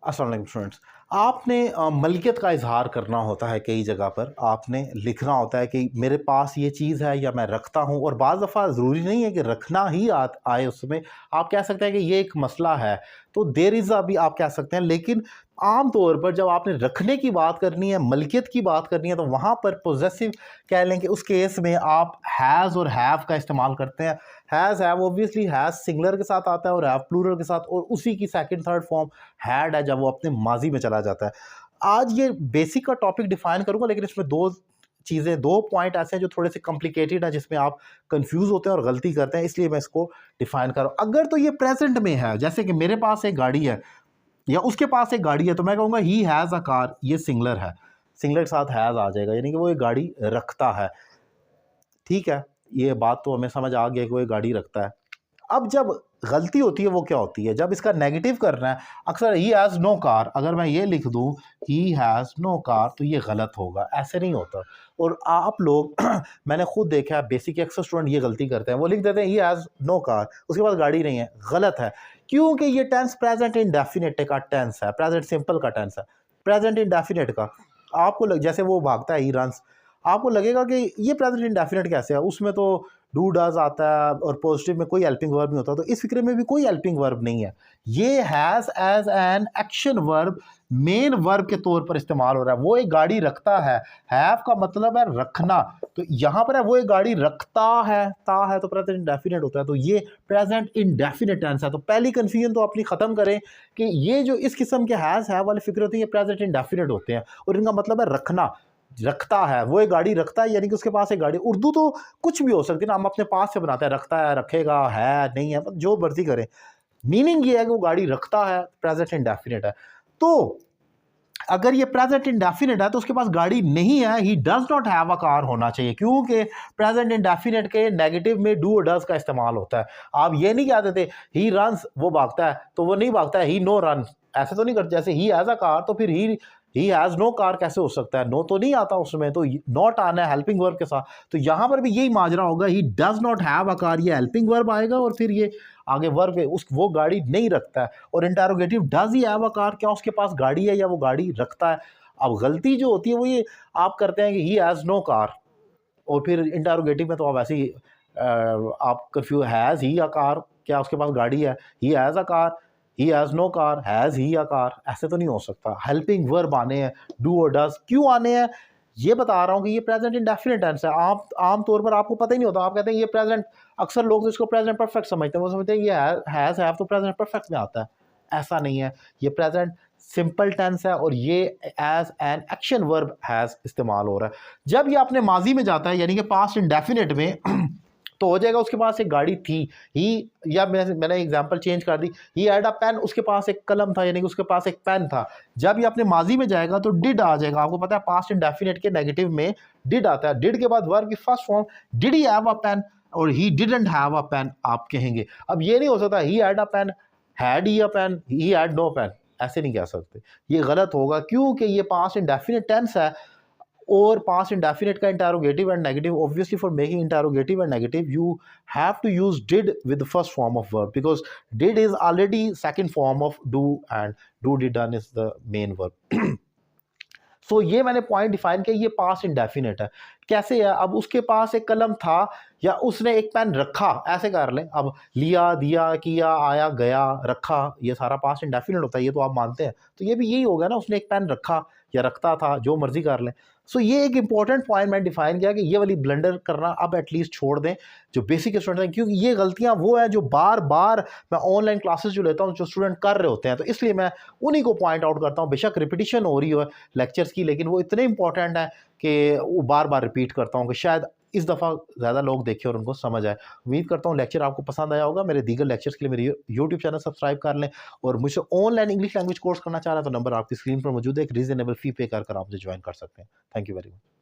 अस्सलाम वालेकुम स्टूडेंट्स। आपने मलकियत का इजहार करना होता है, कई जगह पर आपने लिखना होता है कि मेरे पास ये चीज़ है या मैं रखता हूँ। और बाज़ दफ़ा ज़रूरी नहीं है कि रखना ही आए उसमें, आप कह सकते हैं कि ये एक मसला है, तो देयर इज़ अ भी आप कह सकते हैं। लेकिन आम तौर पर जब आपने रखने की बात करनी है, मलकियत की बात करनी है, तो वहाँ पर पोजेसिव कह लें कि उस केस में आप हैज़ और हैव का इस्तेमाल करते हैं। Has have obviously has singular के साथ आता है और हैव प्लूरल के साथ, और उसी की सेकंड थर्ड फॉर्म हैड है जब वो अपने माजी में चला जाता है। आज ये बेसिक का टॉपिक डिफाइन करूंगा, लेकिन इसमें दो पॉइंट ऐसे हैं जो थोड़े से कॉम्प्लिकेटेड हैं, जिसमें आप कंफ्यूज होते हैं और गलती करते हैं, इसलिए मैं इसको डिफाइन कर रहा हूं। अगर तो ये प्रेजेंट में है, जैसे कि मेरे पास एक गाड़ी है या उसके पास एक गाड़ी है, तो मैं कहूँगा ही हैज़ अ कार। ये सिंगुलर है, सिंगुलर के साथ हैज़ आ जाएगा, यानी कि वो एक गाड़ी रखता है। ठीक है, ये बात तो हमें समझ आ गया कि वो एक गाड़ी रखता है। अब जब गलती होती है वो क्या होती है, जब इसका नेगेटिव करना है। अक्सर ही हैज़ नो कार, अगर मैं ये लिख दूं ही हैज़ नो कार, तो ये गलत होगा, ऐसे नहीं होता। और आप लोग मैंने खुद देखा है, बेसिक अक्सर स्टूडेंट ये गलती करते हैं, वो लिख देते हैं ही हैज़ नो कार, उसके पास गाड़ी नहीं है। गलत है, क्योंकि ये टेंस प्रेजेंट इंडेफिनिट का टेंस है, प्रेजेंट सिंपल का टेंस है। प्रेजेंट इंडेफिनिट का आपको जैसे वो भागता है, ही रन्स, आपको लगेगा कि ये प्रेजेंट इंडेफिनिट कैसे है, उसमें तो डू डज आता है और पॉजिटिव में कोई हेल्पिंग वर्ब नहीं होता। तो इस फिक्रे में भी कोई हेल्पिंग वर्ब नहीं है, ये has as an action verb, main verb के तौर पर इस्तेमाल हो रहा है। वो एक गाड़ी रखता है, हैव का मतलब है रखना, तो यहां पर है वो एक गाड़ी रखता है, ता है तो प्रेजेंट इंडेफिनिट होता है, तो ये प्रेजेंट इंडेफिनिट टेंस है। तो पहली कंफ्यूजन तो अपनी खत्म करें कि ये जो इस किस्म के हैज हैव वाले फिक्र होते हैं, ये प्रेजेंट इंडेफिनिट होते हैं और इनका मतलब है रखना। रखता है, वो एक गाड़ी रखता है, यानी कि उसके पास एक गाड़ी। उर्दू तो कुछ भी हो सकती है ना, हम अपने पास से बनाते हैं, रखता है, रखेगा, है, नहीं है, जो मर्जी करें, मीनिंग ये है कि वो गाड़ी रखता है, प्रेजेंट इंडेफिनिट है। तो अगर ये प्रेजेंट इंडेफिनिट है तो उसके पास गाड़ी नहीं है, he does not have a car होना चाहिए, क्योंकि प्रेजेंट इंडेफिनिट के नेगेटिव में डू और डज का इस्तेमाल होता है। आप ये नहीं कह देते ही रन्स, वो भागता है, तो वो नहीं भागता है ही नो रन, ऐसे तो नहीं करते। जैसे ही हैज अ कार, तो फिर ही हैज नो कार कैसे हो सकता है, नो तो नहीं आता उसमें, तो नॉट आना है हेल्पिंग वर्ब के साथ। तो यहां पर भी यही माजरा होगा, he does not have a car, ये हेल्पिंग वर्ब आएगा और फिर ये आगे वर्ब उस वो गाड़ी नहीं रखता है। और interrogative does he have a car, क्या उसके पास गाड़ी है या वो गाड़ी रखता है। अब गलती जो होती है वो ये आप करते हैं कि ही हैज नो कार, और फिर इंटरोगेटिव में तो आप ऐसे ही आप confuse, has he a car, क्या उसके पास गाड़ी है, he has a car, he has no car, has he a car, ऐसे तो नहीं हो सकता। हेल्पिंग वर्ब आने हैं, डू और डज क्यों आने हैं, ये बता रहा हूँ कि ये प्रेजेंट इंडेफिनिट टेंस है। आप आम तौर पर आपको पता ही नहीं होता, आप कहते हैं ये प्रेजेंट, अक्सर लोग तो इसको प्रेजेंट परफेक्ट समझते हैं, वो समझते हैं ये हैज हैव तो प्रेजेंट परफेक्ट में आता है। ऐसा नहीं है, ये प्रेजेंट सिंपल टेंस है और ये as an action verb has इस्तेमाल हो रहा है। जब ये अपने माजी में जाता है, यानी कि पास्ट इंडेफिनिट में तो हो जाएगा उसके पास एक गाड़ी थी, ही, या मैंने एग्जांपल चेंज कर दी, ही हैड अ पेन, उसके पास एक कलम था, यानी कि उसके पास एक पेन था। जब ये अपने माजी में जाएगा तो डिड आ जाएगा। आपको पता है पास्ट इंडेफिनिट के नेगेटिव में डिड आता है, डिड के बाद वर्ब की first form, did he have a pen, और he didn't have a pen आप कहेंगे। अब ये नहीं हो सकता he had a pen, had he a pen, he had no pen, ऐसे नहीं कह सकते, ये गलत होगा, क्योंकि ये पास्ट इंडेफिनिट टेंस है। और पास्ट इंडेफिनिट का interrogative and negative, obviously for making interrogative and negative you have to use did with the first form of verb, because did is already second form of do, and do did done is the main verb. So ये मैंने point define किया, ये past indefinite है। कैसे है, अब उसके पास एक कलम था या उसने एक पेन रखा, ऐसे कर लें। अब लिया, दिया, किया, आया, गया, रखा, ये सारा पास्ट इंडेफिनिट होता है, ये तो आप मानते हैं। तो ये भी यही होगा ना, उसने एक पेन रखा या रखता था, जो मर्जी कर लें। सो ये एक इंपॉर्टेंट पॉइंट मैंने डिफाइन किया कि ये वाली ब्लंडर करना अब एटलीस्ट छोड़ दें जो बेसिक स्टूडेंट हैं, क्योंकि ये गलतियां वो हैं जो बार बार मैं ऑनलाइन क्लासेस जो लेता हूँ जो स्टूडेंट कर रहे होते हैं, तो इसलिए मैं उन्हीं को पॉइंट आउट करता हूँ। बेशक रिपीटिशन हो रही हो लेक्चर्स की, लेकिन वो इतने इंपॉर्टेंट है कि वो बार बार रिपीट करता हूँ कि शायद इस दफ़ा ज़्यादा लोग देखें और उनको समझ आए। उम्मीद करता हूँ लेक्चर आपको पसंद आया होगा। मेरे दीगर लेक्चर्स के लिए मेरे यूट्यूब चैनल सब्सक्राइब कर लें, और मुझसे ऑनलाइन इंग्लिश लैंग्वेज कोर्स करना चाह रहे हैं तो नंबर आपकी स्क्रीन पर मौजूद है, एक रीजनेबल फी पे कर आप मुझे ज्वाइन कर सकते हैं। Thank you very much.